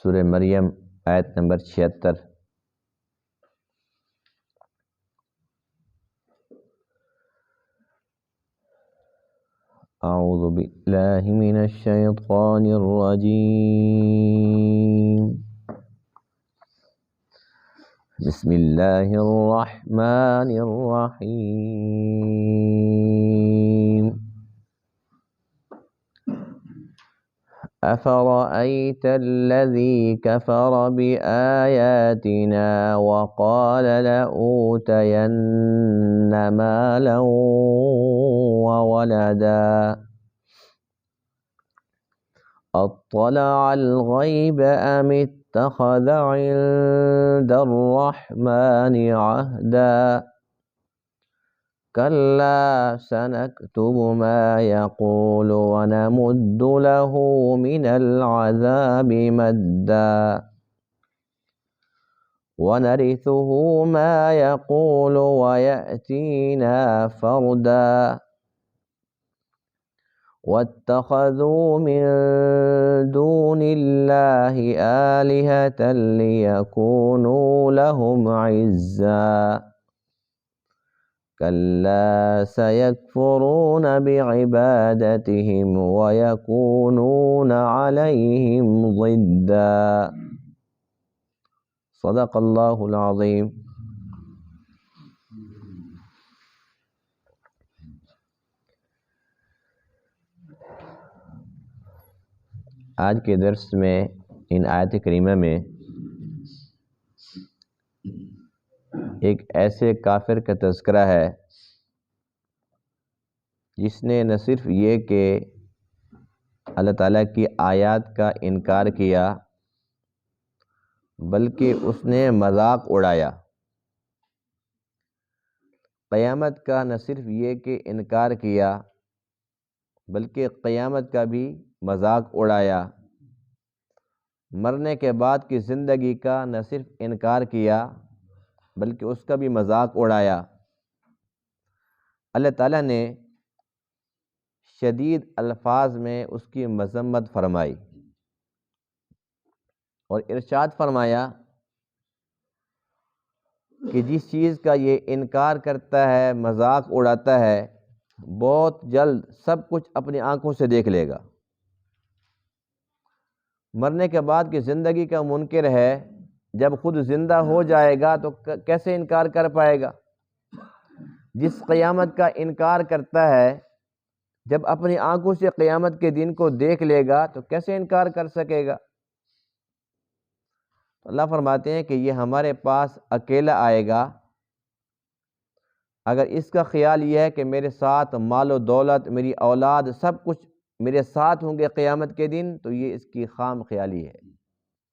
سورہ مریم آیت نمبر 76۔ اعوذ باللہ من الشیطان الرجیم، بسم اللہ الرحمن الرحیم۔ أفرأيت الذي كفر بآياتنا وقال لأوتين مالا وولدا أطلع الغيب أم اتخذ عند الرحمن عهدا كلا سنكتب ما يقول ونمد له من العذاب مدا ونرثه ما يقول ويأتينا فردا واتخذوا من دون الله آلهة ليكونوا لهم عزا كلا سيكفرون بعبادتهم ويكونون عليهم ضدا۔ صدق اللہ العظیم۔ آج کے درس میں ان آیت کریمہ میں ایک ایسے کافر کا تذکرہ ہے جس نے نہ صرف یہ کہ اللہ تعالیٰ کی آیات کا انکار کیا بلکہ اس نے مذاق اڑایا۔ قیامت کا نہ صرف یہ کہ انکار کیا بلکہ قیامت کا بھی مذاق اڑایا۔ مرنے کے بعد کی زندگی کا نہ صرف انکار کیا بلکہ اس کا بھی مذاق اڑایا۔ اللہ تعالیٰ نے شدید الفاظ میں اس کی مذمت فرمائی اور ارشاد فرمایا کہ جس چیز کا یہ انکار کرتا ہے، مذاق اڑاتا ہے، بہت جلد سب کچھ اپنی آنکھوں سے دیکھ لے گا۔ مرنے کے بعد کی زندگی کا منکر ہے، جب خود زندہ ہو جائے گا تو کیسے انکار کر پائے گا؟ جس قیامت کا انکار کرتا ہے، جب اپنی آنکھوں سے قیامت کے دن کو دیکھ لے گا تو کیسے انکار کر سکے گا؟ اللہ فرماتے ہیں کہ یہ ہمارے پاس اکیلا آئے گا۔ اگر اس کا خیال یہ ہے کہ میرے ساتھ مال و دولت، میری اولاد، سب کچھ میرے ساتھ ہوں گے قیامت کے دن، تو یہ اس کی خام خیالی ہے،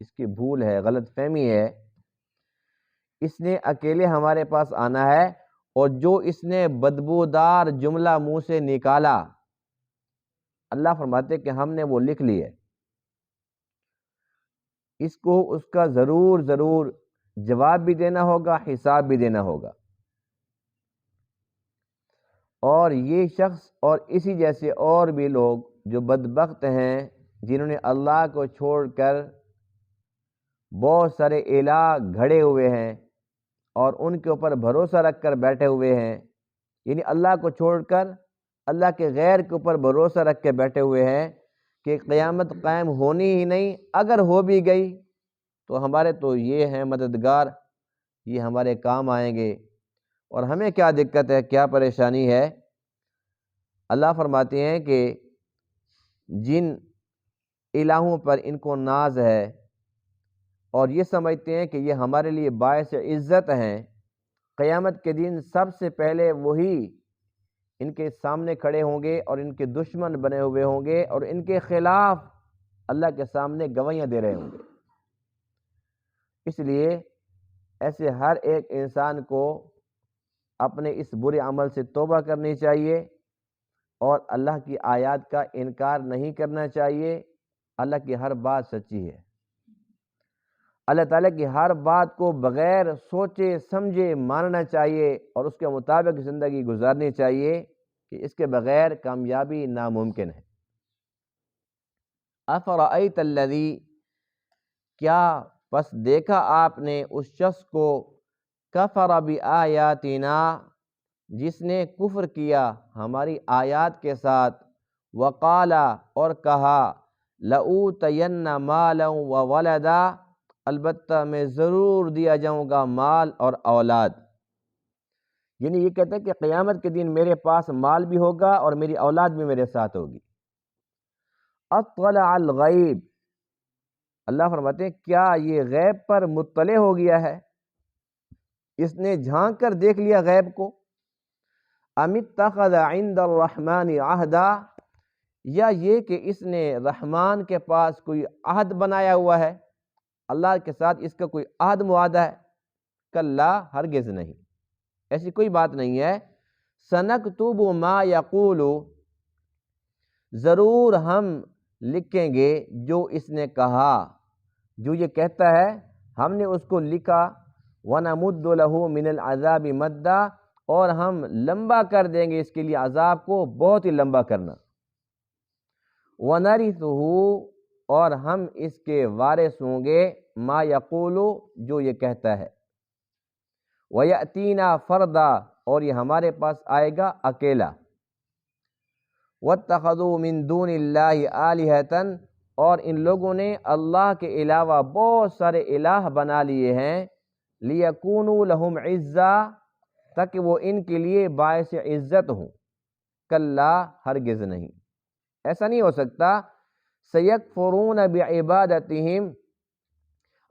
اس کی بھول ہے، غلط فہمی ہے۔ اس نے اکیلے ہمارے پاس آنا ہے، اور جو اس نے بدبودار جملہ منہ سے نکالا، اللہ فرماتے کہ ہم نے وہ لکھ لی ہے۔ اس کو اس کا ضرور جواب بھی دینا ہوگا، حساب بھی دینا ہوگا۔ اور یہ شخص اور اسی جیسے اور بھی لوگ جو بدبخت ہیں، جنہوں نے اللہ کو چھوڑ کر بہت سارے الہ گھڑے ہوئے ہیں اور ان کے اوپر بھروسہ رکھ کر بیٹھے ہوئے ہیں، یعنی اللہ کو چھوڑ کر اللہ کے غیر کے اوپر بھروسہ رکھ کے بیٹھے ہوئے ہیں کہ قیامت قائم ہونی ہی نہیں، اگر ہو بھی گئی تو ہمارے تو یہ ہیں مددگار، یہ ہمارے کام آئیں گے، اور ہمیں کیا دقت ہے، کیا پریشانی ہے؟ اللہ فرماتے ہیں کہ جن الہوں پر ان کو ناز ہے اور یہ سمجھتے ہیں کہ یہ ہمارے لیے باعث عزت ہیں، قیامت کے دن سب سے پہلے وہی ان کے سامنے کھڑے ہوں گے اور ان کے دشمن بنے ہوئے ہوں گے اور ان کے خلاف اللہ کے سامنے گواہیاں دے رہے ہوں گے۔ اس لیے ایسے ہر ایک انسان کو اپنے اس برے عمل سے توبہ کرنی چاہیے اور اللہ کی آیات کا انکار نہیں کرنا چاہیے۔ اللہ کی ہر بات سچی ہے، اللہ تعالیٰ کی ہر بات کو بغیر سوچے سمجھے ماننا چاہیے اور اس کے مطابق زندگی گزارنی چاہیے، کہ اس کے بغیر کامیابی ناممکن ہے۔ افرأیت الذی، کیا پس دیکھا آپ نے اس شخص کو کفر بآیاتنا جس نے کفر کیا ہماری آیات کے ساتھ، وقالا اور کہا لأوتین مالا وولدا البتہ میں ضرور دیا جاؤں گا مال اور اولاد، یعنی یہ کہتا ہے کہ قیامت کے دن میرے پاس مال بھی ہوگا اور میری اولاد بھی میرے ساتھ ہوگی۔ اطلع الغیب، اللہ فرماتے ہیں کیا یہ غیب پر مطلع ہو گیا ہے، اس نے جھانک کر دیکھ لیا غیب کو؟ ام اتخذ عند الرحمن عہدا، یا یہ کہ اس نے رحمان کے پاس کوئی عہد بنایا ہوا ہے، اللہ کے ساتھ اس کا کوئی عہد معاہدہ ہے؟ کلا، ہرگز نہیں، ایسی کوئی بات نہیں ہے۔ سنکتب ما یقول، ضرور ہم لکھیں گے جو اس نے کہا، جو یہ کہتا ہے ہم نے اس کو لکھا۔ وَنَمُدُّ لَهُ مِنَ الْعَذَابِ مَدًّا، اور ہم لمبا کر دیں گے اس کے لیے عذاب کو بہت ہی لمبا کرنا۔ وَنَرِثُهُ، اور ہم اس کے وارث ہوں گے، ما یقول، جو یہ کہتا ہے۔ وَيَأْتِينَا فَرْدًا، اور یہ ہمارے پاس آئے گا اکیلا۔ وَاتَّخَذُوا مِن دُونِ اللَّهِ آلِهَةً، اور ان لوگوں نے اللہ کے علاوہ بہت سارے الہ بنا لیے ہیں، لِيَكُونُوا لَهُمْ عِزًّا، تاکہ وہ ان کے لیے باعث عزت ہوں۔ کلا، ہرگز نہیں، ایسا نہیں ہو سکتا۔ سَيَكْفُرُونَ بِعِبَادَتِهِمْ،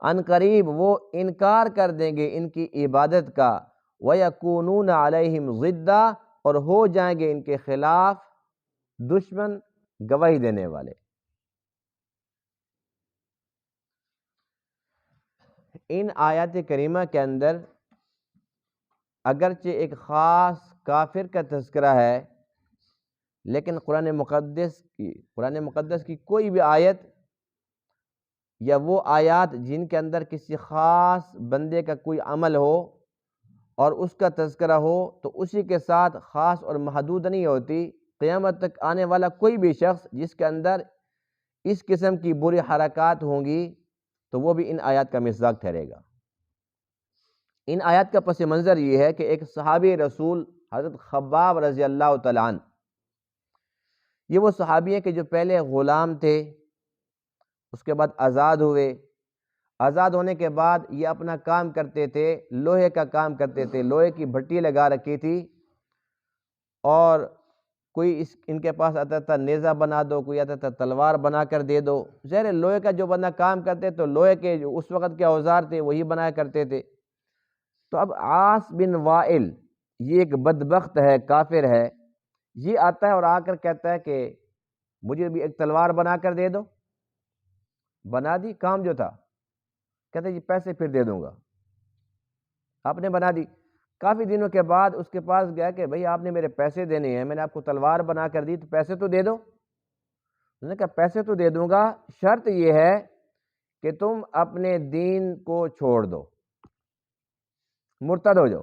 ان قریب وہ انکار کر دیں گے ان کی عبادت کا۔ وَيَكُونُونَ عَلَيْهِمْ ضِدًّا، اور ہو جائیں گے ان کے خلاف دشمن، گواہی دینے والے۔ ان آیات کریمہ کے اندر اگرچہ ایک خاص کافر کا تذکرہ ہے، لیکن قرآن مقدس کی کوئی بھی آیت یا وہ آیات جن کے اندر کسی خاص بندے کا کوئی عمل ہو اور اس کا تذکرہ ہو تو اسی کے ساتھ خاص اور محدود نہیں ہوتی۔ قیامت تک آنے والا کوئی بھی شخص جس کے اندر اس قسم کی بری حرکات ہوں گی تو وہ بھی ان آیات کا مصداق ٹھہرے گا۔ ان آیات کا پس منظر یہ ہے کہ ایک صحابی رسول حضرت خباب رضی اللہ تعالیٰ عنہ، یہ وہ صحابی ہیں کہ جو پہلے غلام تھے، اس کے بعد آزاد ہوئے۔ آزاد ہونے کے بعد یہ اپنا کام کرتے تھے، لوہے کا کام کرتے تھے، لوہے کی بھٹی لگا رکھی تھی، اور کوئی ان کے پاس آتا تھا نیزہ بنا دو، کوئی آتا تھا تلوار بنا کر دے دو۔ ظاہر لوہے کا جو بندہ کام کرتے تو لوہے کے جو اس وقت کے اوزار تھے وہی بنایا کرتے تھے۔ تو اب عاص بن وائل، یہ ایک بدبخت ہے، کافر ہے، یہ آتا ہے اور آ کر کہتا ہے کہ مجھے بھی ایک تلوار بنا کر دے دو۔ بنا دی، کام جو تھا، کہتے ہیں پیسے پھر دے دوں گا۔ آپ نے بنا دی، کافی دنوں کے بعد اس کے پاس گیا کہ بھئی آپ نے میرے پیسے دینے ہیں، میں نے آپ کو تلوار بنا کر دی تو پیسے تو دے دو۔ انہوں نے کہا پیسے تو دے دوں گا، شرط یہ ہے کہ تم اپنے دین کو چھوڑ دو، مرتد ہو جاؤ۔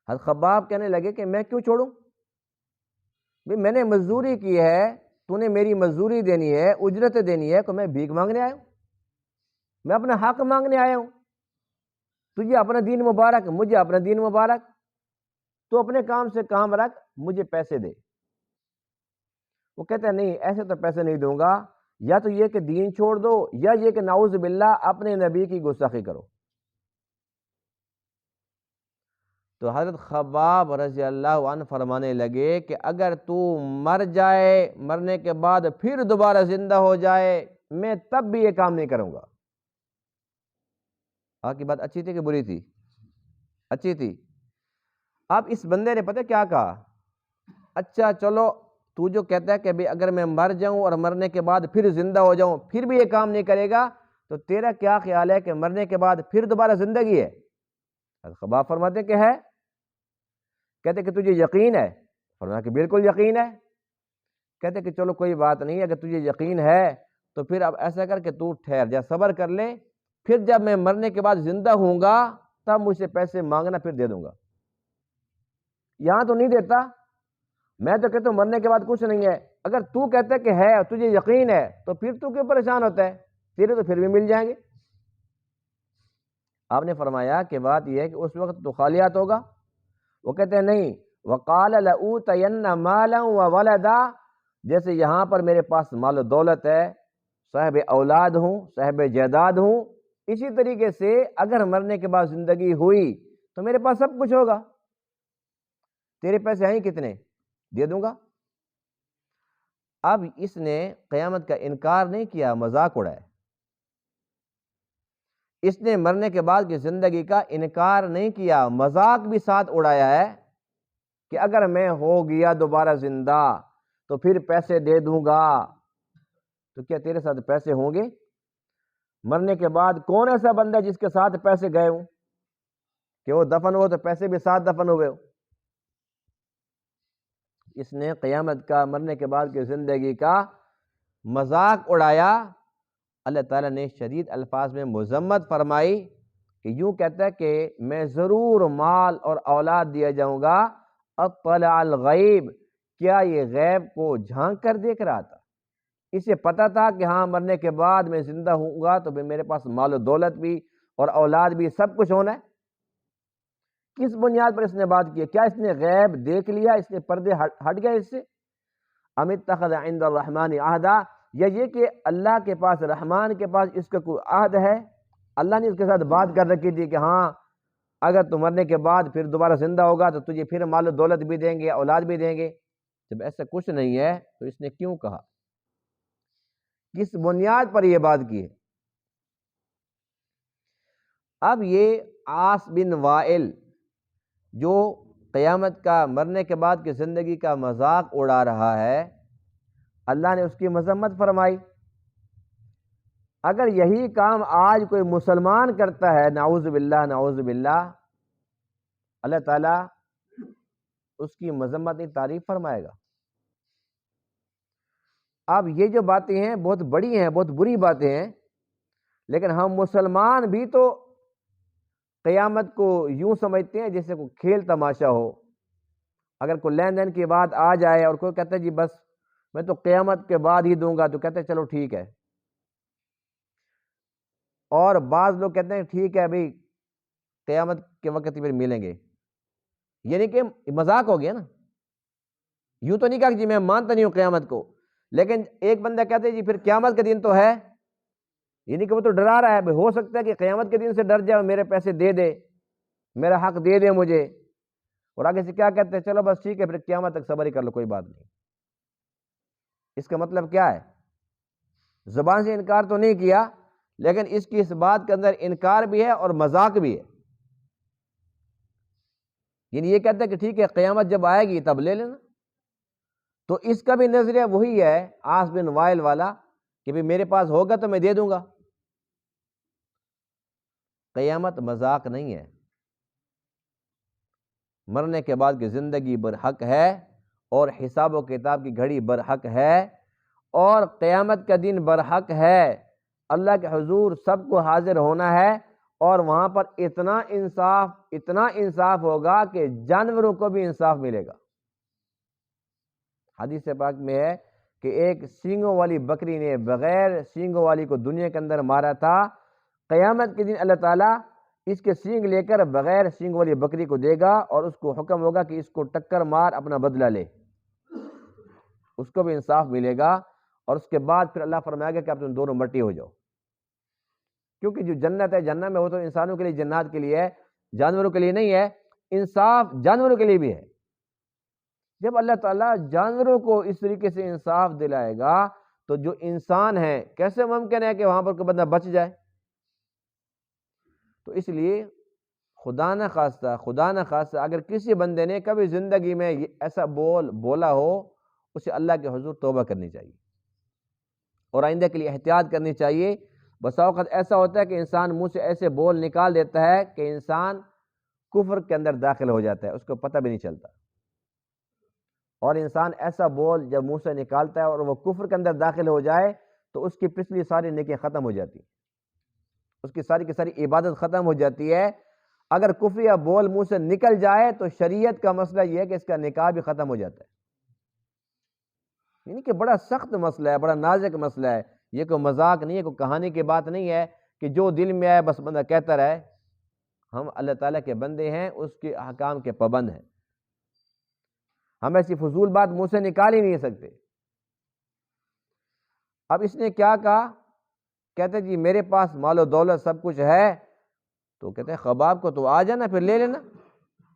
حضرت خباب کہنے لگے کہ میں کیوں چھوڑوں؟ بھئی میں نے مزدوری کی ہے، تو نے میری مزدوری دینی ہے، اجرت دینی ہے، کہ میں بھیک مانگنے آیا ہوں؟ میں اپنا حق مانگنے آیا ہوں؟ تجھے اپنا دین مبارک، مجھے اپنا دین مبارک، تو اپنے کام سے کام رکھ، مجھے پیسے دے۔ وہ کہتا ہے نہیں، ایسے تو پیسے نہیں دوں گا، یا تو یہ کہ دین چھوڑ دو، یا یہ کہ نعوذ باللہ اپنے نبی کی گستاخی کرو۔ تو حضرت خباب رضی اللہ عنہ فرمانے لگے کہ اگر تو مر جائے، مرنے کے بعد پھر دوبارہ زندہ ہو جائے، میں تب بھی یہ کام نہیں کروں گا۔ آپ کی بات اچھی تھی کہ بری تھی؟ اچھی تھی۔ اب اس بندے نے پتہ کیا کہا؟ اچھا چلو، تو جو کہتا ہے کہ بھی اگر میں مر جاؤں اور مرنے کے بعد پھر زندہ ہو جاؤں پھر بھی یہ کام نہیں کرے گا، تو تیرا کیا خیال ہے کہ مرنے کے بعد پھر دوبارہ زندگی ہے؟ حضرت خباب فرماتے کہ ہے۔ کہتے کہ تجھے یقین ہے؟ فرمایا کہ بالکل یقین ہے۔ کہتے کہ چلو کوئی بات نہیں، اگر تجھے یقین ہے تو پھر اب ایسا کر کہ تو ٹھہر جا، صبر کر لے، پھر جب میں مرنے کے بعد زندہ ہوں گا تب مجھ سے پیسے مانگنا، پھر دے دوں گا۔ یہاں تو نہیں دیتا، میں تو کہتا ہوں مرنے کے بعد کچھ نہیں ہے۔ اگر تو کہتا ہے کہ ہے اور تجھے یقین ہے تو پھر تو کیوں پریشان ہوتا ہے؟ تیرے تو پھر بھی مل جائیں گے۔ آپ نے فرمایا کہ بات یہ ہے کہ اس وقت تو خالیات ہوگا۔ وہ کہتے ہیں نہیں، وقال لأوتین مالا وولدا، جیسے یہاں پر میرے پاس مال و دولت ہے، صاحب اولاد ہوں، صاحب جائیداد ہوں، اسی طریقے سے اگر مرنے کے بعد زندگی ہوئی تو میرے پاس سب کچھ ہوگا، تیرے پیسے ہیں کتنے دے دوں گا۔ اب اس نے قیامت کا انکار نہیں کیا، مذاق اڑایا۔ اس نے مرنے کے بعد کی زندگی کا انکار نہیں کیا، مذاق بھی ساتھ اڑایا ہے کہ اگر میں ہو گیا دوبارہ زندہ تو پھر پیسے دے دوں گا۔ تو کیا تیرے ساتھ پیسے ہوں گے؟ مرنے کے بعد کون ایسا بندہ جس کے ساتھ پیسے گئے ہوں کہ وہ دفن ہو تو پیسے بھی ساتھ دفن ہوئے ہو؟ اس نے قیامت کا، مرنے کے بعد کی زندگی کا مذاق اڑایا۔ اللہ تعالیٰ نے شدید الفاظ میں مذمت فرمائی کہ یوں کہتا ہے کہ میں ضرور مال اور اولاد دیا جاؤں گا۔ اطلع الغیب، کیا یہ غیب کو جھانک کر دیکھ رہا تھا؟ اسے پتہ تھا کہ ہاں مرنے کے بعد میں زندہ ہوں گا تو میرے پاس مال و دولت بھی اور اولاد بھی سب کچھ ہونا ہے۔ کس بنیاد پر اس نے بات کی؟ کیا اس نے غیب دیکھ لیا؟ اس نے پردے ہٹ گئے اس سے؟ ام اتخذ عند الرحمن عہدا، یا یہ کہ اللہ کے پاس، رحمان کے پاس اس کا کوئی عہد ہے؟ اللہ نے اس کے ساتھ بات کر رکھی تھی کہ ہاں اگر تو مرنے کے بعد پھر دوبارہ زندہ ہوگا تو تجھے پھر مال و دولت بھی دیں گے، اولاد بھی دیں گے۔ جب ایسا کچھ نہیں ہے تو اس نے کیوں کہا؟ کس بنیاد پر یہ بات کی ہے؟ اب یہ عاص بن وائل جو قیامت کا، مرنے کے بعد کی زندگی کا مذاق اڑا رہا ہے، اللہ نے اس کی مذمت فرمائی۔ اگر یہی کام آج کوئی مسلمان کرتا ہے، نعوذ باللہ نعوذ باللہ، اللہ تعالیٰ اس کی مذمت نہیں، تعریف فرمائے گا۔ اب یہ جو باتیں ہیں بہت بڑی ہیں، بہت بری باتیں ہیں، لیکن ہم مسلمان بھی تو قیامت کو یوں سمجھتے ہیں جیسے کوئی کھیل تماشا ہو۔ اگر کوئی لین دین کی بات آ جائے اور کوئی کہتا ہے جی بس میں تو قیامت کے بعد ہی دوں گا، تو کہتے ہیں چلو ٹھیک ہے۔ اور بعض لوگ کہتے ہیں ٹھیک ہے ابھی قیامت کے وقت پھر ملیں گے، یعنی کہ مذاق ہو گیا نا۔ یوں تو نہیں کہا کہ جی میں مانتا نہیں ہوں قیامت کو، لیکن ایک بندہ کہتے ہیں جی پھر قیامت کے دن تو ہے، یعنی کہ وہ تو ڈرا رہا ہے، ہو سکتا ہے کہ قیامت کے دن سے ڈر جائے، میرے پیسے دے دے، میرا حق دے دے مجھے۔ اور آگے سے کیا کہتے ہیں؟ چلو بس ٹھیک ہے پھر قیامت تک صبر ہی کر لو، کوئی بات نہیں۔ اس کا مطلب کیا ہے؟ زبان سے انکار تو نہیں کیا، لیکن اس کی اس بات کے اندر انکار بھی ہے اور مذاق بھی ہے۔ یعنی یہ کہتا ہے کہ ٹھیک ہے قیامت جب آئے گی تب لے لینا۔ تو اس کا بھی نظریہ وہی ہے عاص بن وائل والا کہ بھی میرے پاس ہوگا تو میں دے دوں گا۔ قیامت مذاق نہیں ہے، مرنے کے بعد کی زندگی برحق ہے، اور حساب و کتاب کی گھڑی برحق ہے، اور قیامت کا دن برحق ہے۔ اللہ کے حضور سب کو حاضر ہونا ہے، اور وہاں پر اتنا انصاف ہوگا کہ جانوروں کو بھی انصاف ملے گا۔ حدیث پاک میں ہے کہ ایک سینگوں والی بکری نے بغیر سینگوں والی کو دنیا کے اندر مارا تھا، قیامت کے دن اللہ تعالیٰ اس کے سینگ لے کر بغیر سینگ والی بکری کو دے گا، اور اس کو حکم ہوگا کہ اس کو ٹکر مار اپنا بدلہ لے، اس کو بھی انصاف ملے گا۔ اور اس کے بعد پھر اللہ فرمائے گا کہ اب تم دونوں مٹی ہو جاؤ، کیونکہ جو جنت ہے، جنت میں وہ تو انسانوں کے لیے، جنات کے لیے ہے، جانوروں کے لیے نہیں ہے۔ انصاف جانوروں کے لیے بھی ہے۔ جب اللہ تعالیٰ جانوروں کو اس طریقے سے انصاف دلائے گا تو جو انسان ہے کیسے ممکن ہے کہ وہاں پر کوئی بندہ بچ جائے؟ تو اس لیے خدا نہ خواستہ اگر کسی بندے نے کبھی زندگی میں ایسا بولا ہو، اسے اللہ کے حضور توبہ کرنی چاہیے اور آئندہ کے لیے احتیاط کرنی چاہیے۔ بسا اوقات ایسا ہوتا ہے کہ انسان منہ سے ایسے بول نکال دیتا ہے کہ انسان کفر کے اندر داخل ہو جاتا ہے، اس کو پتہ بھی نہیں چلتا۔ اور انسان ایسا بول جب منہ سے نکالتا ہے اور وہ کفر کے اندر داخل ہو جائے تو اس کی پچھلی ساری نیکیاں ختم ہو جاتی ہیں، اس کی ساری کی ساری عبادت ختم ہو جاتی ہے۔ اگر کفر یا بول منہ سے نکل جائے تو شریعت کا مسئلہ یہ ہے کہ اس کا نکاح بھی ختم ہو جاتا ہے۔ یعنی کہ بڑا سخت مسئلہ ہے، بڑا نازک مسئلہ ہے یہ کوئی مذاق نہیں ہے، کوئی کہانی کی بات نہیں ہے کہ جو دل میں آئے بس بندہ کہتا رہے۔ ہم اللہ تعالیٰ کے بندے ہیں، اس کے احکام کے پابند ہیں، ہم ایسی فضول بات منہ سے نکال ہی نہیں سکتے۔ اب اس نے کیا کہا؟ کہتے جی میرے پاس مال و دولت سب کچھ ہے، تو کہتے ہیں خباب کو تو آ جانا، پھر لے لینا۔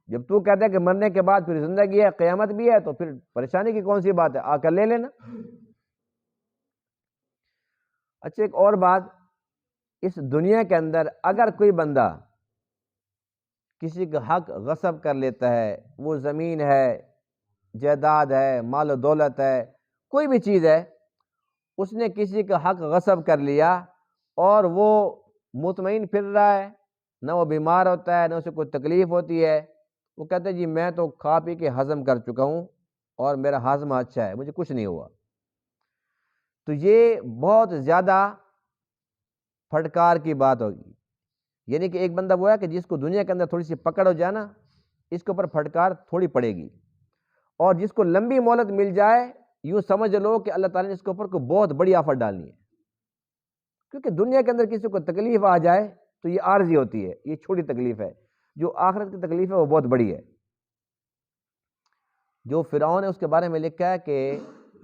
جب تو کہتا ہے کہ مرنے کے بعد پھر زندگی ہے، قیامت بھی ہے، تو پھر پریشانی کی کون سی بات ہے، آ کر لے لینا۔ اچھا ایک اور بات، اس دنیا کے اندر اگر کوئی بندہ کسی کا حق غصب کر لیتا ہے، وہ زمین ہے، جائیداد ہے، مال و دولت ہے، کوئی بھی چیز ہے، اس نے کسی کا حق غصب کر لیا اور وہ مطمئن پھر رہا ہے، نہ وہ بیمار ہوتا ہے، نہ اسے کوئی تکلیف ہوتی ہے، وہ کہتے ہیں جی میں تو کھا پی کے ہضم کر چکا ہوں اور میرا ہاضمہ اچھا ہے، مجھے کچھ نہیں ہوا، تو یہ بہت زیادہ پھٹکار کی بات ہوگی۔ یعنی کہ ایک بندہ وہ ہے کہ جس کو دنیا کے اندر تھوڑی سی پکڑ ہو جائے نا، اس کے اوپر پھٹکار تھوڑی پڑے گی، اور جس کو لمبی مہلت مل جائے، یوں سمجھ لو کہ اللہ تعالیٰ نے اس کے اوپر کوئی بہت بڑی آفت ڈالنی ہے، کیونکہ دنیا کے اندر کسی کو تکلیف آ جائے تو یہ عارضی ہوتی ہے، یہ چھوٹی تکلیف ہے، جو آخرت کی تکلیف ہے وہ بہت بڑی ہے۔ جو فرعون نے اس کے بارے میں لکھا ہے کہ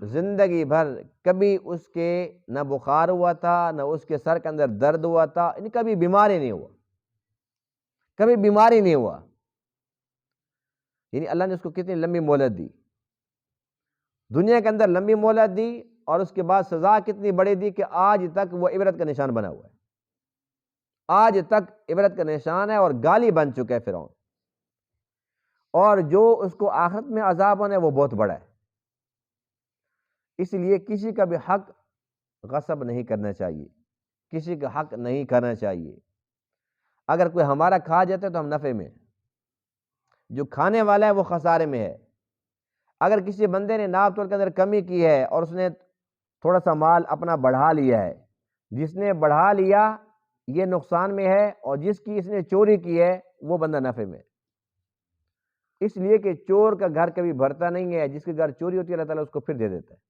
زندگی بھر کبھی اس کے نہ بخار ہوا تھا، نہ اس کے سر کے اندر درد ہوا تھا، یعنی کبھی بیمار ہی نہیں ہوا، کبھی بیمار ہی نہیں ہوا، یعنی اللہ نے اس کو کتنی لمبی مہلت دی، دنیا کے اندر لمبی مہلت دی، اور اس کے بعد سزا کتنی بڑی دی کہ آج تک وہ عبرت کا نشان بنا ہوا ہے، آج تک عبرت کا نشان ہے اور گالی بن چکا ہے فرعون، اور جو اس کو آخرت میں عذاب ہونا ہے وہ بہت بڑا ہے۔ اس لیے کسی کا بھی حق غصب نہیں کرنا چاہیے، کسی کا حق نہیں کرنا چاہیے۔ اگر کوئی ہمارا کھا جاتا ہے تو ہم نفع میں، جو کھانے والا ہے وہ خسارے میں ہے۔ اگر کسی بندے نے ناپ تول کے اندر کمی کی ہے اور اس نے تھوڑا سا مال اپنا بڑھا لیا ہے، جس نے بڑھا لیا یہ نقصان میں ہے، اور جس کی اس نے چوری کی ہے وہ بندہ نفع میں۔ اس لیے کہ چور کا گھر کبھی بھرتا نہیں ہے، جس کے گھر چوری ہوتی ہے اللہ تعالیٰ اس کو پھر دے دیتا ہے۔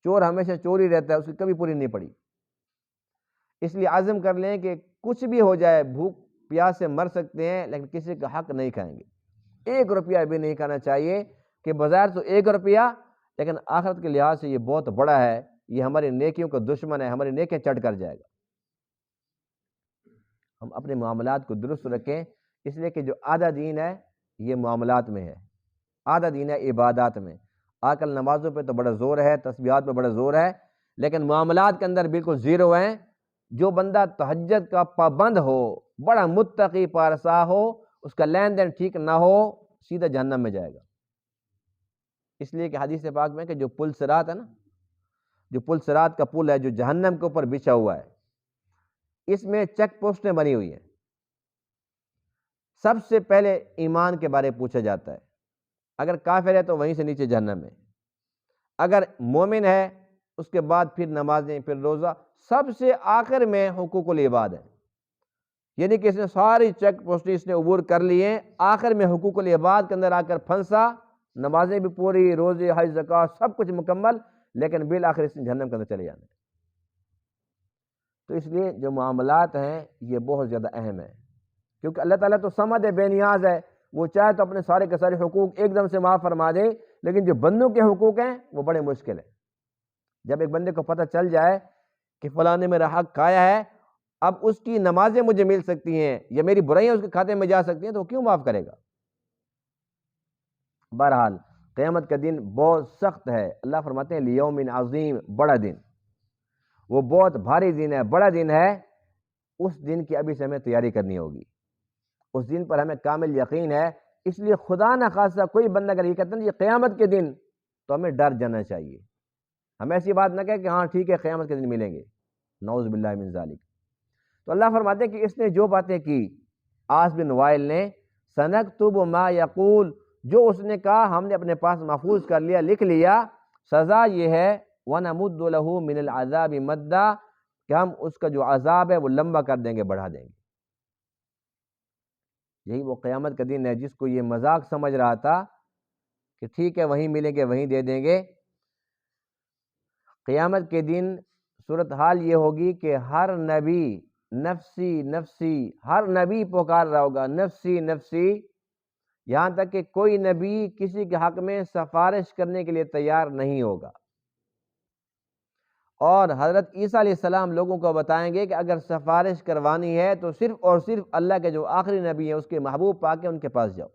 چور ہمیشہ چوری رہتا ہے، اس کی کبھی پوری نہیں پڑی۔ اس لیے عزم کر لیں کہ کچھ بھی ہو جائے، بھوک پیاس سے مر سکتے ہیں لیکن کسی کا حق نہیں کھائیں گے، 1 روپیہ بھی نہیں کھانا چاہیے، کہ بظاہر تو 1 روپیہ لیکن آخرت کے لحاظ سے یہ بہت بڑا ہے، یہ ہماری نیکیوں کا دشمن ہے، ہماری نیکیاں چٹ کر جائے گا۔ ہم اپنے معاملات کو درست رکھیں، اس لیے کہ جو آدھا دین ہے یہ معاملات میں ہے، آدھا دین ہے عبادات میں۔ آج کل نمازوں پہ تو بڑا زور ہے، تسبیحات پہ بڑا زور ہے، لیکن معاملات کے اندر بالکل زیرو ہیں۔ جو بندہ تہجد کا پابند ہو، بڑا متقی پارسا ہو، اس کا لین دین ٹھیک نہ ہو، سیدھا جہنم میں جائے گا۔ اس لیے کہ حدیث پاک میں کہ جو پل صراط ہے نا، جو پل صراط کا پل ہے جو جہنم کے اوپر بچھا ہوا ہے، اس میں چیک پوسٹیں بنی ہوئی ہیں۔ سب سے پہلے ایمان کے بارے پوچھا جاتا ہے، اگر کافر ہے تو وہیں سے نیچے جہنم ہے، اگر مومن ہے اس کے بعد پھر نمازیں، پھر روزہ، سب سے آخر میں حقوق العباد ہے، یعنی کہ اس نے ساری چیک پوسٹیں اس نے عبور کر لی ہیں، آخر میں حقوق العباد کے اندر آ کر پھنسا، نمازیں بھی پوری، روزے، حج، زکوٰۃ سب کچھ مکمل، لیکن بالآخر اس نے جہنم کے اندر چلے جانا ہے۔ تو اس لیے جو معاملات ہیں یہ بہت زیادہ اہم ہے، کیونکہ اللہ تعالیٰ تو صمد ہے، بے نیاز ہے، وہ چاہے تو اپنے سارے کے سارے حقوق ایک دم سے معاف فرما دے، لیکن جو بندوں کے حقوق ہیں وہ بڑے مشکل ہیں۔ جب ایک بندے کو پتہ چل جائے کہ فلاں نے میرا حق کھایا ہے، اب اس کی نمازیں مجھے مل سکتی ہیں یا میری برائیاں اس کے کھاتے میں جا سکتی ہیں، تو وہ کیوں معاف کرے گا؟ بہرحال قیامت کا دن بہت سخت ہے، اللہ فرماتے ہیں لیوم عظیم، بڑا دن، وہ بہت بھاری دن ہے، بڑا دن ہے، اس دن کی ابھی سے ہمیں تیاری کرنی ہوگی، اس دن پر ہمیں کامل یقین ہے۔ اس لیے خدا نہ خاصہ کوئی بندہ اگر یہ کہتا ہے یہ قیامت کے دن، تو ہمیں ڈر جانا چاہیے، ہم ایسی بات نہ کہیں کہ ہاں ٹھیک ہے قیامت کے دن ملیں گے، نعوذ باللہ من ذالک۔ تو اللہ فرماتے ہیں کہ اس نے جو باتیں کی، عاص بن وائل نے، سنکتب ما یقول، جو اس نے کہا ہم نے اپنے پاس محفوظ کر لیا، لکھ لیا، سزا یہ ہے وَنَمُدُّ لَهُ مِنَ الْعَذَابِ مَدًّا، کہ ہم اس کا جو عذاب ہے وہ لمبا کر دیں گے، بڑھا دیں گے۔ یہی وہ قیامت کا دن ہے جس کو یہ مذاق سمجھ رہا تھا کہ ٹھیک ہے وہیں ملیں گے، وہیں دے دیں گے۔ قیامت کے دن صورتحال یہ ہوگی کہ ہر نبی نفسی نفسی، ہر نبی پکار رہا ہوگا نفسی نفسی، یہاں تک کہ کوئی نبی کسی کے حق میں سفارش کرنے کے لیے تیار نہیں ہوگا۔ اور حضرت عیسیٰ علیہ السلام لوگوں کو بتائیں گے کہ اگر سفارش کروانی ہے تو صرف اور صرف اللہ کے جو آخری نبی ہیں اس کے محبوب پاک ہیں ان کے پاس جاؤ۔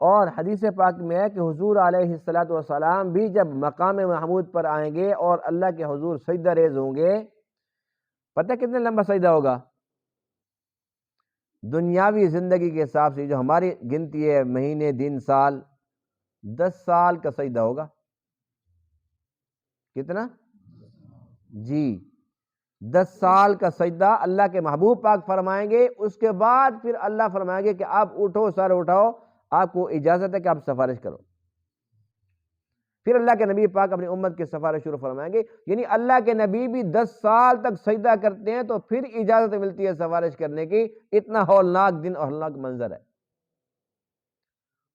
اور حدیث پاک میں ہے کہ حضور علیہ السلام بھی جب مقام محمود پر آئیں گے اور اللہ کے حضور سجدہ ریز ہوں گے، پتہ کتنے لمبا سجدہ ہوگا؟ دنیاوی زندگی کے حساب سے جو ہماری گنتی ہے مہینے دن سال، 10 سال کا سجدہ ہوگا۔ کتنا؟ جی 10 سال کا سجدہ اللہ کے محبوب پاک فرمائیں گے۔ اس کے بعد پھر اللہ فرمائیں گے کہ آپ اٹھو، سر اٹھاؤ، آپ کو اجازت ہے کہ آپ سفارش کرو۔ پھر اللہ کے نبی پاک اپنی امت کی سفارش شروع فرمائیں گے، یعنی اللہ کے نبی بھی 10 سال تک سجدہ کرتے ہیں تو پھر اجازت ملتی ہے سفارش کرنے کی۔ اتنا ہولناک دن اور ہولناک منظر ہے۔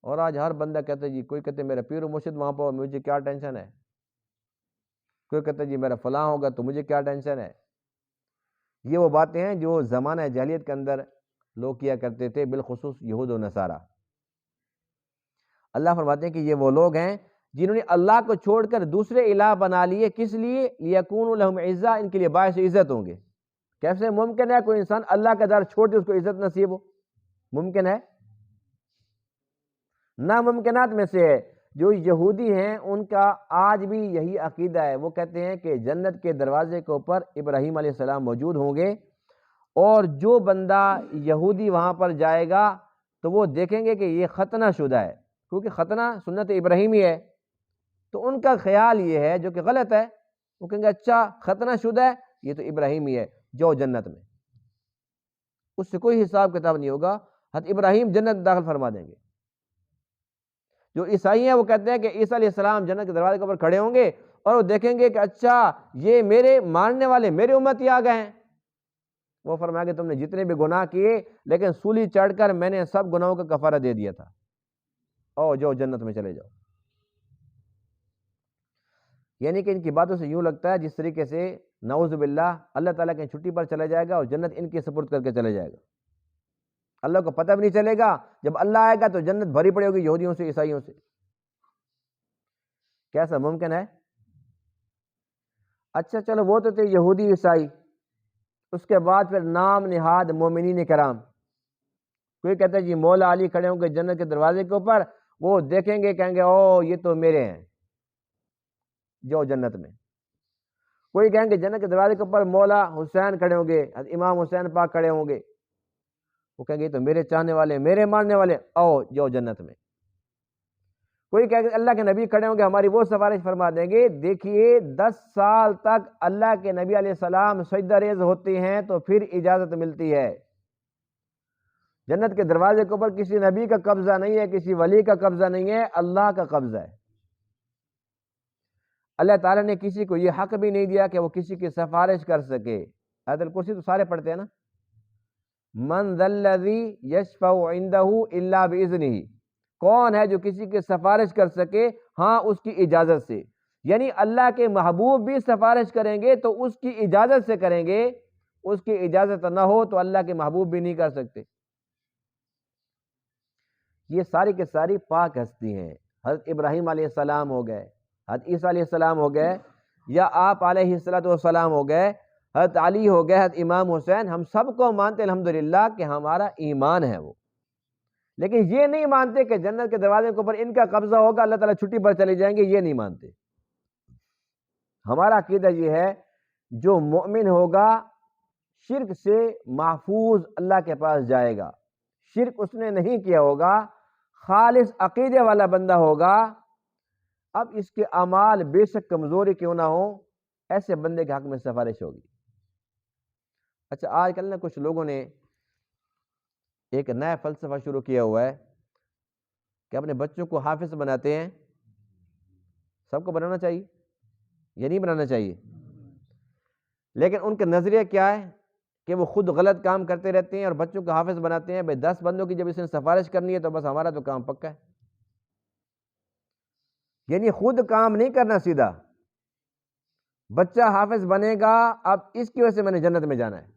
اور آج ہر بندہ کہتا ہے جی، کوئی کہتے میرا پیر و مرشد وہاں پر، مجھے کیا ٹینشن ہے؟ کوئی کہتا ہے جی میرا فلاں ہوگا تو مجھے کیا ٹینشن ہے؟ یہ وہ باتیں ہیں جو زمانہ جاہلیت کے اندر لوگ کیا کرتے تھے، بالخصوص یہود و نصارہ۔ اللہ فرماتے ہیں کہ یہ وہ لوگ ہیں جنہوں نے اللہ کو چھوڑ کر دوسرے الہ بنا لیے، کس لیے؟ لیکونوا لہم عزا، ان کے لیے باعث عزت ہوں گے۔ کیسے ممکن ہے کوئی انسان اللہ کا در چھوڑ دے اس کو عزت نصیب ہو؟ ممکن ہے؟ ناممکنات میں سے ہے۔ جو یہودی ہیں ان کا آج بھی یہی عقیدہ ہے، وہ کہتے ہیں کہ جنت کے دروازے کے اوپر ابراہیم علیہ السلام موجود ہوں گے، اور جو بندہ یہودی وہاں پر جائے گا تو وہ دیکھیں گے کہ یہ ختنہ شدہ ہے، کیونکہ ختنہ سنت ابراہیمی ہے۔ تو ان کا خیال یہ ہے جو کہ غلط ہے، وہ کہیں گے اچھا ختنہ شدہ ہے، یہ تو ابراہیمی ہے، جو جنت میں، اس سے کوئی حساب کتاب نہیں ہوگا، حضرت ابراہیم جنت داخل فرما دیں گے۔ جو عیسائی ہیں وہ کہتے ہیں کہ عیسیٰ علیہ السلام جنت کے دروازے کے اوپر کھڑے ہوں گے اور وہ دیکھیں گے کہ اچھا یہ میرے ماننے والے میرے امتی آ گئے ہیں۔ وہ فرمائے کہ تم نے جتنے بھی گناہ کیے لیکن سولی چڑھ کر میں نے سب گناہوں کا کفارہ دے دیا تھا، او جو جنت میں چلے جاؤ۔ یعنی کہ ان کی باتوں سے یوں لگتا ہے جس طریقے سے نعوذ باللہ اللہ تعالیٰ کی چھٹی پر چلا جائے گا اور جنت ان کے سپرد کر کے چلے جائے گا، اللہ کو پتہ بھی نہیں چلے گا۔ جب اللہ آئے گا تو جنت بھری پڑی ہوگی یہودیوں سے، عیسائیوں سے۔ کیسا ممکن ہے؟ اچھا چلو وہ تو تھے یہودی عیسائی، اس کے بعد پھر نام نہاد مومنین کرام۔ کوئی کہتا ہے جی مولا علی کھڑے ہوں گے جنت کے دروازے کے اوپر، وہ دیکھیں گے کہیں گے او یہ تو میرے ہیں جو جنت میں۔ کوئی کہیں گے جنت کے دروازے کے اوپر مولا حسین کھڑے ہوں گے، امام حسین پاک کھڑے ہوں گے، وہ کہیں گے تو میرے چاہنے والے میرے ماننے والے، او جو جنت میں۔ کوئی کہے کہ اللہ کے نبی کھڑے ہوں گے ہماری وہ سفارش فرما دیں گے۔ دیکھیے 10 سال تک اللہ کے نبی علیہ السلام سجدہ ریز ہوتے ہیں تو پھر اجازت ملتی ہے۔ جنت کے دروازے کے اوپر کسی نبی کا قبضہ نہیں ہے، کسی ولی کا قبضہ نہیں ہے، اللہ کا قبضہ ہے۔ اللہ تعالیٰ نے کسی کو یہ حق بھی نہیں دیا کہ وہ کسی کی سفارش کر سکے۔ آیت الکرسی تو سارے پڑھتے ہیں نا، من ذا الذی یشفع عندہ الا باذنہ، کون ہے جو کسی کی سفارش کر سکے؟ ہاں اس کی اجازت سے، یعنی اللہ کے محبوب بھی سفارش کریں گے تو اس کی اجازت سے کریں گے، اس کی اجازت نہ ہو تو اللہ کے محبوب بھی نہیں کر سکتے۔ یہ ساری کے ساری پاک ہستی ہیں، حضرت ابراہیم علیہ السلام ہو گئے، حضرت عیسیٰ علیہ السلام ہو گئے، یا آپ علیہ السلام ہو گئے، حضرت علی ہو گئے، حضرت امام حسین، ہم سب کو مانتے الحمدللہ کہ ہمارا ایمان ہے وہ، لیکن یہ نہیں مانتے کہ جنت کے دروازے کے اوپر ان کا قبضہ ہوگا، اللہ تعالیٰ چھٹی پر چلے جائیں گے، یہ نہیں مانتے۔ ہمارا عقیدہ یہ ہے جو مومن ہوگا شرک سے محفوظ اللہ کے پاس جائے گا، شرک اس نے نہیں کیا ہوگا، خالص عقیدے والا بندہ ہوگا، اب اس کے اعمال بے شک کمزوری کیوں نہ ہو، ایسے بندے کے حق میں سفارش ہوگی۔ اچھا آج کل نا کچھ لوگوں نے ایک نیا فلسفہ شروع کیا ہوا ہے کہ اپنے بچوں کو حافظ بناتے ہیں۔ سب کو بنانا چاہیے یا نہیں بنانا چاہیے؟ لیکن ان کا نظریہ کیا ہے کہ وہ خود غلط کام کرتے رہتے ہیں اور بچوں کو حافظ بناتے ہیں۔ بھائی 10 بندوں کی جب اس نے سفارش کرنی ہے تو بس ہمارا تو کام پکا ہے، یعنی خود کام نہیں کرنا سیدھا، بچہ حافظ بنے گا، اب اس کی وجہ سے میں نے جنت میں جانا ہے۔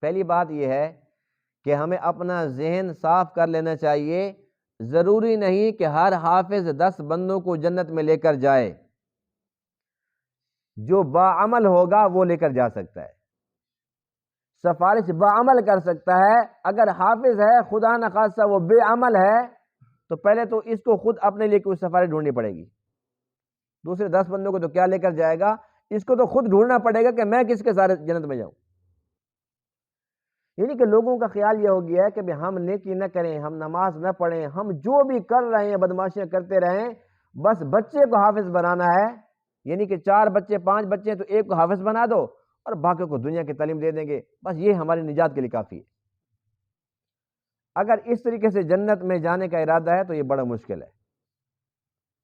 پہلی بات یہ ہے کہ ہمیں اپنا ذہن صاف کر لینا چاہیے، ضروری نہیں کہ ہر حافظ 10 بندوں کو جنت میں لے کر جائے، جو باعمل ہوگا وہ لے کر جا سکتا ہے، سفارش باعمل کر سکتا ہے۔ اگر حافظ ہے خدا نخواستہ وہ بے عمل ہے تو پہلے تو اس کو خود اپنے لیے کوئی سفارش ڈھونڈنی پڑے گی، دوسرے 10 بندوں کو تو کیا لے کر جائے گا، اس کو تو خود ڈھونڈنا پڑے گا کہ میں کس کے ساتھ جنت میں جاؤں۔ یعنی کہ لوگوں کا خیال یہ ہو گیا ہے کہ ہم نیکی نہ کریں، ہم نماز نہ پڑھیں، ہم جو بھی کر رہے ہیں بدماشیاں کرتے رہیں، بس بچے کو حافظ بنانا ہے۔ یعنی کہ 4 بچے 5 بچے ہیں تو ایک کو حافظ بنا دو اور باقیوں کو دنیا کی تعلیم دے دیں گے، بس یہ ہماری نجات کے لیے کافی ہے۔ اگر اس طریقے سے جنت میں جانے کا ارادہ ہے تو یہ بڑا مشکل ہے۔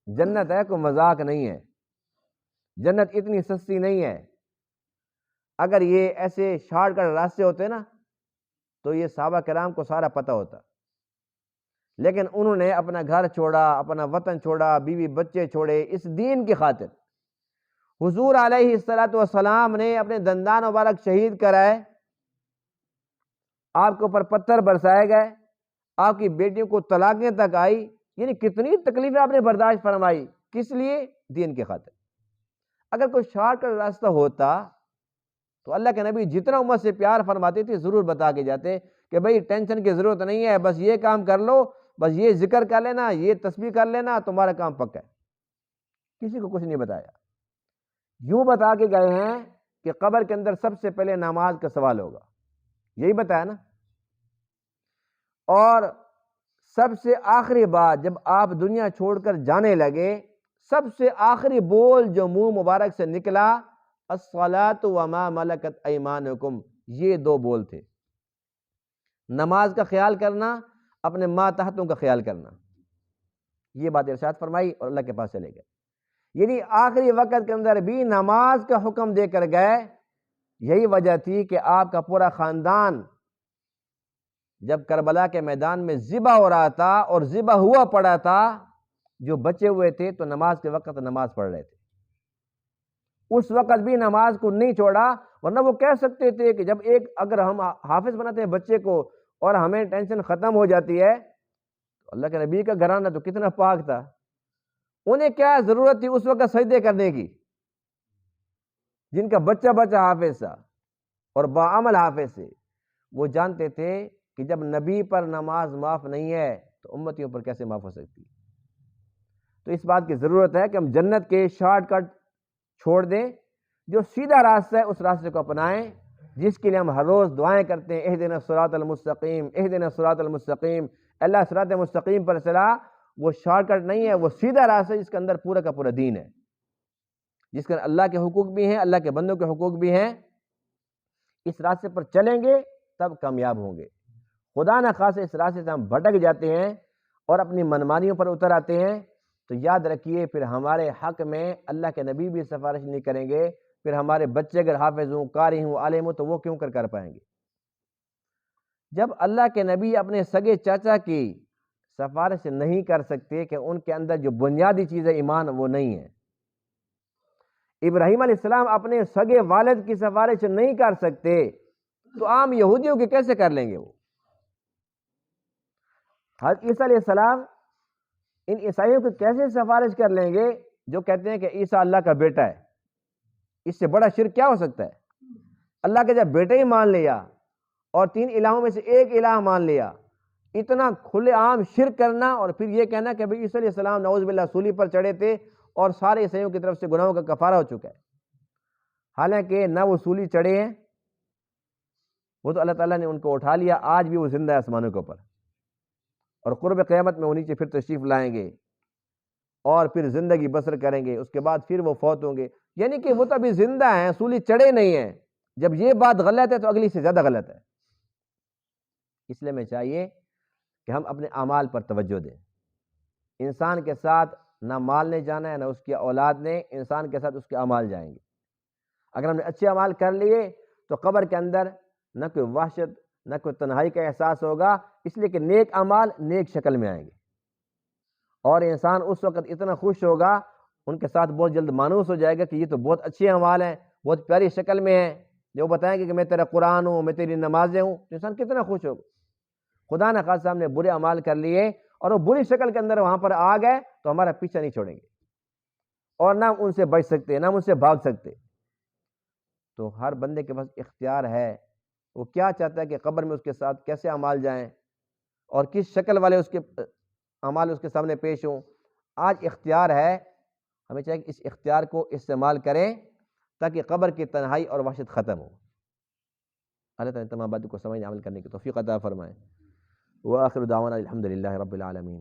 جنت ہے کوئی مذاق نہیں ہے، جنت اتنی سستی نہیں ہے۔ اگر یہ ایسے شارٹ کٹ راستے ہوتے نا تو یہ صحابہ کرام کو سارا پتہ ہوتا، لیکن انہوں نے اپنا گھر چھوڑا، اپنا وطن چھوڑا، بیوی بچے چھوڑے اس دین کی خاطر۔ حضور علیہ السلام نے اپنے دندان مبارک شہید کرائے، آپ کے اوپر پتھر برسائے گئے، آپ کی بیٹیوں کو طلاقیں تک آئی، یعنی کتنی تکلیفیں آپ نے برداشت فرمائی، کس لیے؟ دین کی خاطر۔ اگر کوئی شارٹ کٹ راستہ ہوتا تو اللہ کے نبی جتنا امت سے پیار فرماتے تھے ضرور بتا کے جاتے کہ بھئی ٹینشن کی ضرورت نہیں ہے، بس یہ کام کر لو، بس یہ ذکر کر لینا، یہ تسبیح کر لینا، تمہارا کام پکا ہے۔ کسی کو کچھ نہیں بتایا، یوں بتا کے گئے ہیں کہ قبر کے اندر سب سے پہلے نماز کا سوال ہوگا، یہی بتایا نا۔ اور سب سے آخری بات جب آپ دنیا چھوڑ کر جانے لگے، سب سے آخری بول جو منہ مبارک سے نکلا، الصلاۃ وما ملکت ایمانکم، یہ 2 بول تھے، نماز کا خیال کرنا، اپنے ماتحتوں کا خیال کرنا۔ یہ بات ارشاد فرمائی اور اللہ کے پاس چلے گئے۔ یعنی آخری وقت کے اندر بھی نماز کا حکم دے کر گئے۔ یہی وجہ تھی کہ آپ کا پورا خاندان جب کربلا کے میدان میں ذبح ہو رہا تھا اور ذبح ہوا پڑا تھا، جو بچے ہوئے تھے تو نماز کے وقت نماز پڑھ رہے تھے، اس وقت بھی نماز کو نہیں چھوڑا۔ ورنہ وہ کہہ سکتے تھے کہ جب اگر ہم حافظ بناتے ہیں بچے کو اور ہمیں ٹینشن ختم ہو جاتی ہے، تو اللہ کے نبی کا گھرانہ تو کتنا پاک تھا، انہیں کیا ضرورت تھی اس وقت سجدے کرنے کی؟ جن کا بچہ حافظ تھا اور باعمل حافظ تھے، وہ جانتے تھے کہ جب نبی پر نماز معاف نہیں ہے تو امتیوں پر کیسے معاف ہو سکتی؟ تو اس بات کی ضرورت ہے کہ ہم جنت کے شارٹ کٹ چھوڑ دیں، جو سیدھا راستہ ہے اس راستے کو اپنائیں، جس کے لیے ہم ہر روز دعائیں کرتے ہیں، اہدنا الصراط المستقیم، اہدنا الصراط المستقیم، اللہ صراط مستقیم پر چلا۔ وہ شارٹ کٹ نہیں ہے، وہ سیدھا راستہ جس کے اندر پورا کا پورا دین ہے، جس کے اندر اللہ کے حقوق بھی ہیں، اللہ کے بندوں کے حقوق بھی ہیں۔ اس راستے پر چلیں گے تب کامیاب ہوں گے۔ خدا نخواستہ اس راستے سے ہم بھٹک جاتے ہیں اور اپنی منمانیوں پر اتر آتے ہیں تو یاد رکھیے پھر ہمارے حق میں اللہ کے نبی بھی سفارش نہیں کریں گے، پھر ہمارے بچے اگر حافظ ہوں، قاری ہوں، عالم ہوں تو وہ کیوں کر پائیں گے؟ جب اللہ کے نبی اپنے سگے چاچا کی سفارش نہیں کر سکتے کہ ان کے اندر جو بنیادی چیز ہے ایمان وہ نہیں ہے، ابراہیم علیہ السلام اپنے سگے والد کی سفارش نہیں کر سکتے تو عام یہودیوں کی کیسے کر لیں گے؟ وہ حضرت عیسیٰ علیہ السلام ان عیسائیوں کی کیسے سفارش کر لیں گے جو کہتے ہیں کہ عیسیٰ اللہ کا بیٹا ہے؟ اس سے بڑا شرک کیا ہو سکتا ہے؟ اللہ کے جب بیٹے ہی مان لیا اور 3 الہوں میں سے ایک الہ مان لیا، اتنا کھلے عام شرک کرنا اور پھر یہ کہنا کہ عیسیٰ علیہ السلام نعوذ باللہ سولی پر چڑھے تھے اور سارے عیسائیوں کی طرف سے گناہوں کا کفارہ ہو چکا ہے، حالانکہ نہ وہ سولی چڑھے ہیں، وہ تو اللہ تعالیٰ نے ان کو اٹھا لیا، آج بھی وہ زندہ ہے آسمانوں کے اوپر، اور قرب قیامت میں وہ نیچے پھر تشریف لائیں گے اور پھر زندگی بسر کریں گے، اس کے بعد پھر وہ فوت ہوں گے، یعنی کہ وہ تو ابھی زندہ ہیں، سولی چڑھے نہیں ہیں۔ جب یہ بات غلط ہے تو اگلی سے زیادہ غلط ہے۔ اس لیے ہمیں چاہیے کہ ہم اپنے اعمال پر توجہ دیں۔ انسان کے ساتھ نہ مال نے جانا ہے، نہ اس کی اولاد نے، انسان کے ساتھ اس کے اعمال جائیں گے۔ اگر ہم نے اچھے اعمال کر لیے تو قبر کے اندر نہ کوئی وحشت نہ کوئی تنہائی کا احساس ہوگا، اس لیے کہ نیک اعمال نیک شکل میں آئیں گے، اور انسان اس وقت اتنا خوش ہوگا ان کے ساتھ بہت جلد مانوس ہو جائے گا کہ یہ تو بہت اچھے اعمال ہیں، بہت پیاری شکل میں ہیں، جو بتائیں گے کہ میں تیرا قرآن ہوں، میں تیری نمازیں ہوں، تو انسان کتنا خوش ہوگا۔ خدا نہ خواستہ ہم نے برے اعمال کر لیے اور وہ بری شکل کے اندر وہاں پر آ گئے تو ہمارا پیچھا نہیں چھوڑیں گے، اور نہ ہم ان سے بچ سکتے، نہ ہم ان سے بھاگ سکتے۔ تو ہر بندے کے پاس اختیار ہے، وہ کیا چاہتا ہے کہ قبر میں اس کے ساتھ کیسے اعمال جائیں اور کس شکل والے اس کے اعمال اس کے سامنے پیش ہوں۔ آج اختیار ہے، ہمیں چاہیے کہ اس اختیار کو استعمال کریں تاکہ قبر کی تنہائی اور وحشت ختم ہو۔ اللہ تعالیٰ تمام باتوں کو سمجھنے عمل کرنے کی توفیق عطا فرمائے۔ وآخر دعوانا الحمد للہ رب العالمین۔